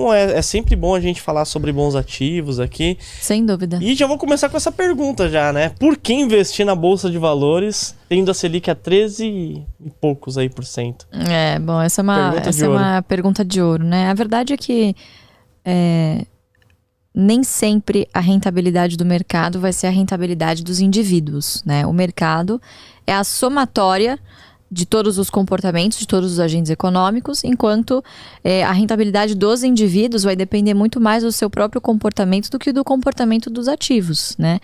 Bom, é sempre bom a gente falar sobre bons ativos aqui. Sem dúvida. E já vou começar com essa pergunta já, né? Por que investir na Bolsa de Valores, tendo a Selic a 13 e poucos aí por cento? Bom, essa é uma pergunta de ouro, né? A verdade é que nem sempre a rentabilidade do mercado vai ser a rentabilidade dos indivíduos, né? O mercado é a somatória de todos os comportamentos, de todos os agentes econômicos, enquanto a rentabilidade dos indivíduos vai depender muito mais do seu próprio comportamento do que do comportamento dos ativos, né?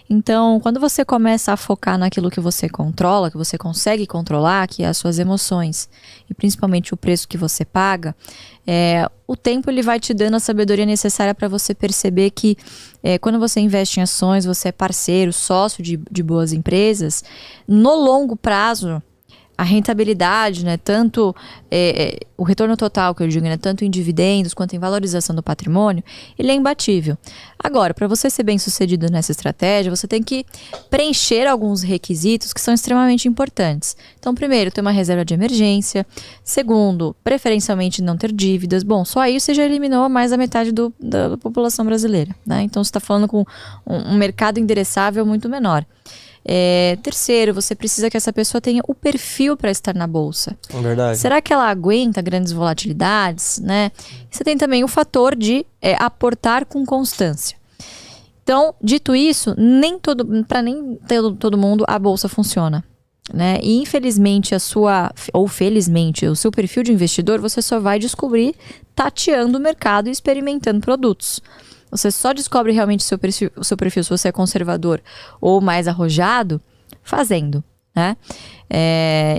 Então, quando você começa a focar naquilo que você controla, que você consegue controlar, que é as suas emoções, e principalmente o preço que você paga, o tempo ele vai te dando a sabedoria necessária para você perceber que quando você investe em ações, você é parceiro, sócio de boas empresas, no longo prazo, a rentabilidade, né, tanto o retorno total, que eu digo, né, tanto em dividendos quanto em valorização do patrimônio, ele é imbatível. Agora, para você ser bem sucedido nessa estratégia, você tem que preencher alguns requisitos que são extremamente importantes. Então, primeiro, ter uma reserva de emergência. Segundo, preferencialmente não ter dívidas. Bom, só aí você já eliminou mais da metade da população brasileira, né? Então, você está falando com um mercado endereçável muito menor. Terceiro, você precisa que essa pessoa tenha o perfil para estar na bolsa. É verdade. Será que ela aguenta grandes volatilidades, né? Você tem também o fator de aportar com constância. Então, dito isso, para nem todo mundo a bolsa funciona, né? E infelizmente ou felizmente, o seu perfil de investidor você só vai descobrir tateando o mercado e experimentando produtos. Você só descobre realmente o seu perfil, se você é conservador ou mais arrojado, fazendo, né?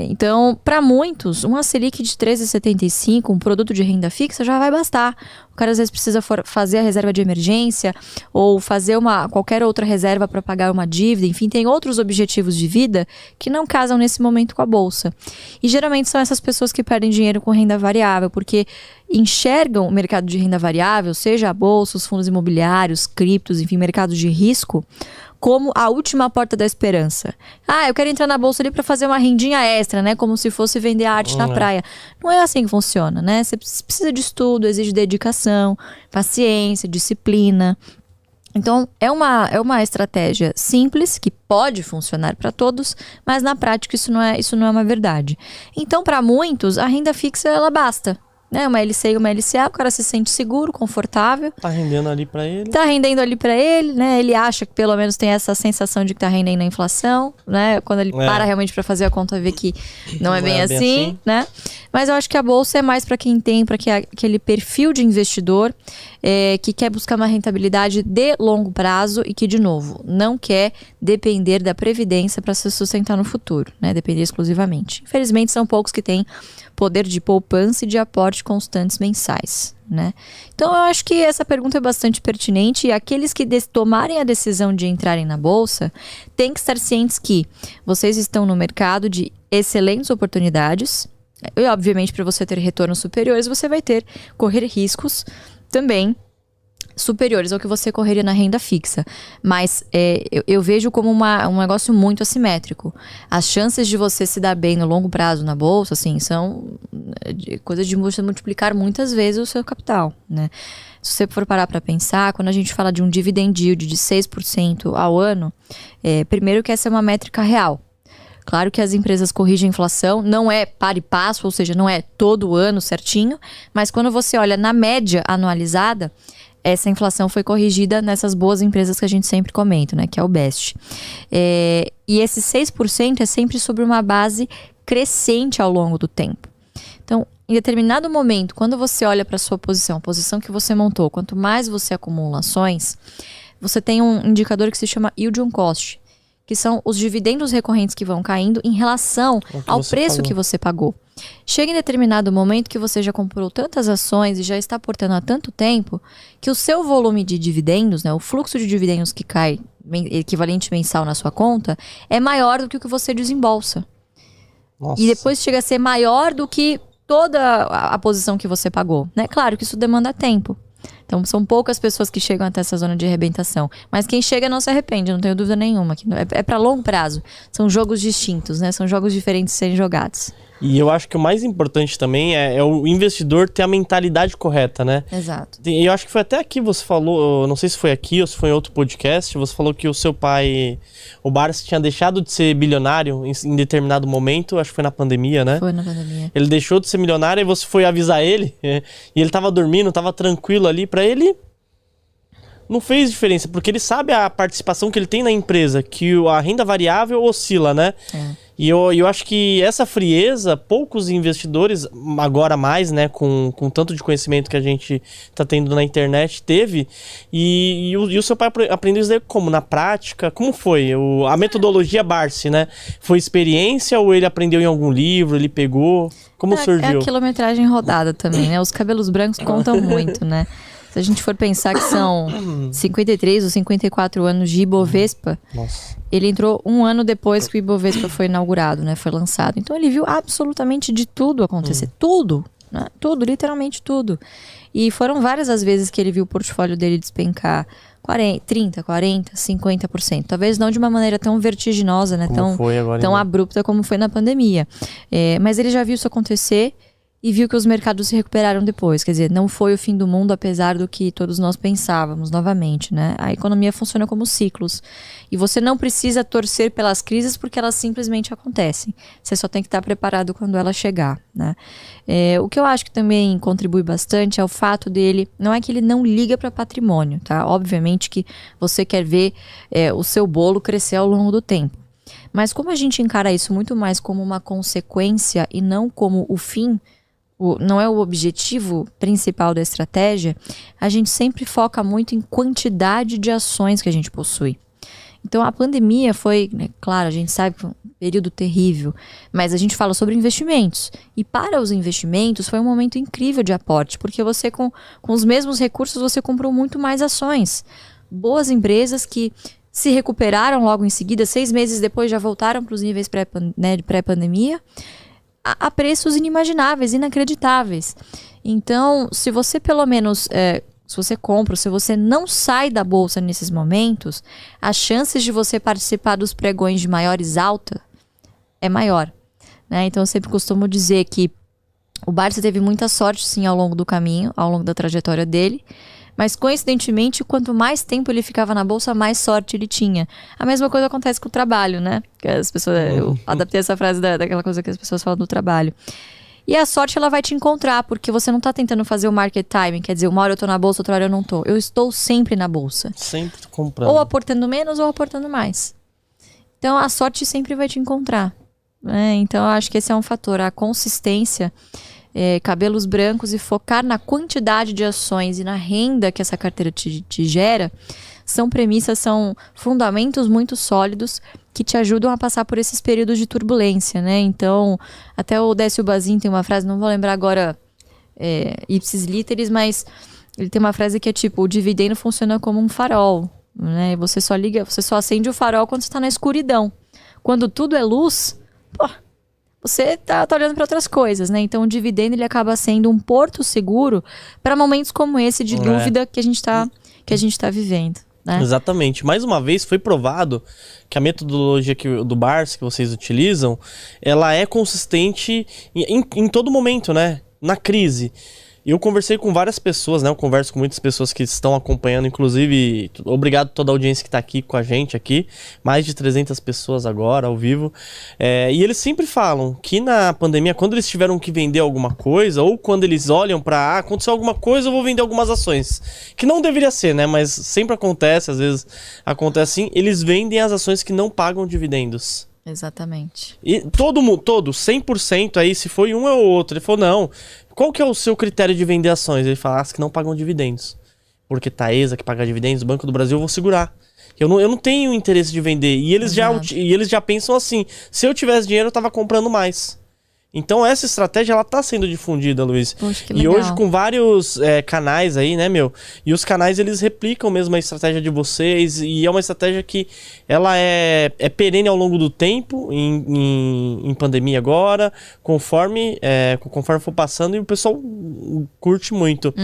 Então, para muitos, uma Selic de 13,75, um produto de renda fixa, já vai bastar. O cara às vezes precisa fazer a reserva de emergência ou fazer qualquer outra reserva para pagar uma dívida. Enfim, tem outros objetivos de vida que não casam nesse momento com a bolsa. E geralmente são essas pessoas que perdem dinheiro com renda variável, porque enxergam o mercado de renda variável, seja a bolsa, os fundos imobiliários, criptos, enfim, mercados de risco, como a última porta da esperança. Eu quero entrar na bolsa ali para fazer uma rendinha extra, né? Como se fosse vender arte na praia. Não é assim que funciona, né? Você precisa de estudo, exige dedicação, paciência, disciplina. Então, é uma estratégia simples, que pode funcionar para todos, mas na prática isso não é uma verdade. Então, para muitos, a renda fixa, ela basta. Né? Uma LC e uma LCA, o cara se sente seguro, confortável. Tá rendendo ali para ele. Tá rendendo ali para ele, né? Ele acha que pelo menos tem essa sensação de que tá rendendo a inflação, né? Quando ele para realmente para fazer a conta, vê que não é bem assim, né? Mas eu acho que a bolsa é mais para quem tem, para aquele perfil de investidor que quer buscar uma rentabilidade de longo prazo e que, de novo, não quer depender da previdência para se sustentar no futuro, né? Depender exclusivamente. Infelizmente, são poucos que têm poder de poupança e de aporte constantes mensais, né? Então, eu acho que essa pergunta é bastante pertinente e aqueles que tomarem a decisão de entrarem na bolsa têm que estar cientes que vocês estão no mercado de excelentes oportunidades e, obviamente, para você ter retornos superiores, você vai correr riscos também superiores ao que você correria na renda fixa. Mas eu vejo como um negócio muito assimétrico. As chances de você se dar bem no longo prazo na bolsa, assim, são coisa de você multiplicar muitas vezes o seu capital, né? Se você for parar para pensar, quando a gente fala de um dividend yield de 6% ao ano, primeiro que essa é uma métrica real. Claro que as empresas corrigem a inflação, não é par e passo, ou seja, não é todo ano certinho, mas quando você olha na média anualizada, essa inflação foi corrigida nessas boas empresas que a gente sempre comenta, né? Que é o Best. E esse 6% é sempre sobre uma base crescente ao longo do tempo. Então, em determinado momento, quando você olha para a sua posição, a posição que você montou, quanto mais você acumula ações, você tem um indicador que se chama Yield on Cost, que são os dividendos recorrentes que vão caindo em relação ao preço que você pagou. Chega em determinado momento que você já comprou tantas ações e já está aportando há tanto tempo que o seu volume de dividendos, né, o fluxo de dividendos que cai equivalente mensal na sua conta, é maior do que o que você desembolsa. Nossa. E depois chega a ser maior do que toda a posição que você pagou, né? Claro que isso demanda tempo. Então, são poucas pessoas que chegam até essa zona de arrebentação. Mas quem chega não se arrepende, não tenho dúvida nenhuma. É para longo prazo. São jogos distintos, né? São jogos diferentes de serem jogados. E eu acho que o mais importante também é o investidor ter a mentalidade correta, né? Exato. E eu acho que foi até aqui você falou, não sei se foi aqui ou se foi em outro podcast, você falou que o seu pai, o Barsi, tinha deixado de ser bilionário em determinado momento, acho que foi na pandemia, né? Foi na pandemia. Ele deixou de ser milionário e você foi avisar ele, e ele tava dormindo, tava tranquilo ali, pra ele não fez diferença, porque ele sabe a participação que ele tem na empresa, que a renda variável oscila, né? E eu acho que essa frieza, poucos investidores, agora mais, né, com tanto de conhecimento que a gente tá tendo na internet, teve. E o seu pai aprendeu isso daí como? Na prática? Como foi? A metodologia Barsi, né? Foi experiência ou ele aprendeu em algum livro, ele pegou? Como surgiu? É a quilometragem rodada também, né? Os cabelos brancos contam muito, né? Se a gente for pensar que são 53 ou 54 anos de Ibovespa, Nossa. Ele entrou 1 ano depois que o Ibovespa foi inaugurado, né? Foi lançado. Então ele viu absolutamente de tudo acontecer. Tudo, né? Tudo, literalmente tudo. E foram várias as vezes que ele viu o portfólio dele despencar 30, 40, 50%. Talvez não de uma maneira tão vertiginosa, né? Tão abrupta como foi na pandemia. Mas ele já viu isso acontecer e viu que os mercados se recuperaram depois. Quer dizer, não foi o fim do mundo, apesar do que todos nós pensávamos, novamente, né? A economia funciona como ciclos. E você não precisa torcer pelas crises porque elas simplesmente acontecem. Você só tem que estar preparado quando ela chegar, né? O que eu acho que também contribui bastante é o fato dele... Não é que ele não liga para patrimônio, tá? Obviamente que você quer ver o seu bolo crescer ao longo do tempo. Mas como a gente encara isso muito mais como uma consequência e não como o fim... não é o objetivo principal da estratégia, a gente sempre foca muito em quantidade de ações que a gente possui. Então a pandemia foi, claro, a gente sabe que foi um período terrível, mas a gente fala sobre investimentos. E para os investimentos foi um momento incrível de aporte, porque você com os mesmos recursos você comprou muito mais ações. Boas empresas que se recuperaram logo em seguida, 6 meses depois já voltaram para os níveis de pré-pandemia, a preços inimagináveis, inacreditáveis. Então, se você pelo menos, se você compra, se você não sai da bolsa nesses momentos, as chances de você participar dos pregões de maiores alta é maior, né? Então, eu sempre costumo dizer que o Barsi teve muita sorte, sim, ao longo do caminho, ao longo da trajetória dele. Mas, coincidentemente, quanto mais tempo ele ficava na bolsa, mais sorte ele tinha. A mesma coisa acontece com o trabalho, né? Que as pessoas, eu adaptei essa frase daquela coisa que as pessoas falam do trabalho. E a sorte, ela vai te encontrar, porque você não tá tentando fazer o market timing. Quer dizer, uma hora eu tô na bolsa, outra hora eu não tô. Eu estou sempre na bolsa. Sempre comprando. Ou aportando menos ou aportando mais. Então, a sorte sempre vai te encontrar, né? Então, eu acho que esse é um fator. A consistência... cabelos brancos e focar na quantidade de ações e na renda que essa carteira te gera, são premissas, são fundamentos muito sólidos que te ajudam a passar por esses períodos de turbulência, né? Então, até o Décio Bazin tem uma frase, não vou lembrar agora ipsis literis, mas ele tem uma frase que é tipo, o dividendo funciona como um farol, né? Você só acende o farol quando você está na escuridão. Quando tudo é luz, você tá olhando para outras coisas, né? Então o dividendo ele acaba sendo um porto seguro para momentos como esse de dúvida que a gente tá vivendo, né? Exatamente. Mais uma vez foi provado que a metodologia do Barsi que vocês utilizam, ela é consistente em todo momento, né? Na crise. Eu conversei com várias pessoas, né? Eu converso com muitas pessoas que estão acompanhando, inclusive, obrigado a toda a audiência que está aqui com a gente aqui, mais de 300 pessoas agora, ao vivo. E eles sempre falam que na pandemia, quando eles tiveram que vender alguma coisa, ou quando eles olham para, aconteceu alguma coisa, eu vou vender algumas ações. Que não deveria ser, né? Mas sempre acontece, às vezes acontece assim, eles vendem as ações que não pagam dividendos. Exatamente. E todo 100% aí, se foi um ou outro, ele falou, não, qual que é o seu critério de vender ações? Ele fala, as que não pagam dividendos. Porque Taesa que paga dividendos, Banco do Brasil, eu vou segurar. Eu não tenho interesse de vender. E eles já pensam assim, se eu tivesse dinheiro, eu tava comprando mais. Então essa estratégia, ela tá sendo difundida, Luiz. Poxa, que e legal. hoje com vários canais aí, né, meu? E os canais, eles replicam mesmo a estratégia de vocês. E é uma estratégia que ela é perene ao longo do tempo, em pandemia agora, conforme for passando, e o pessoal curte muito.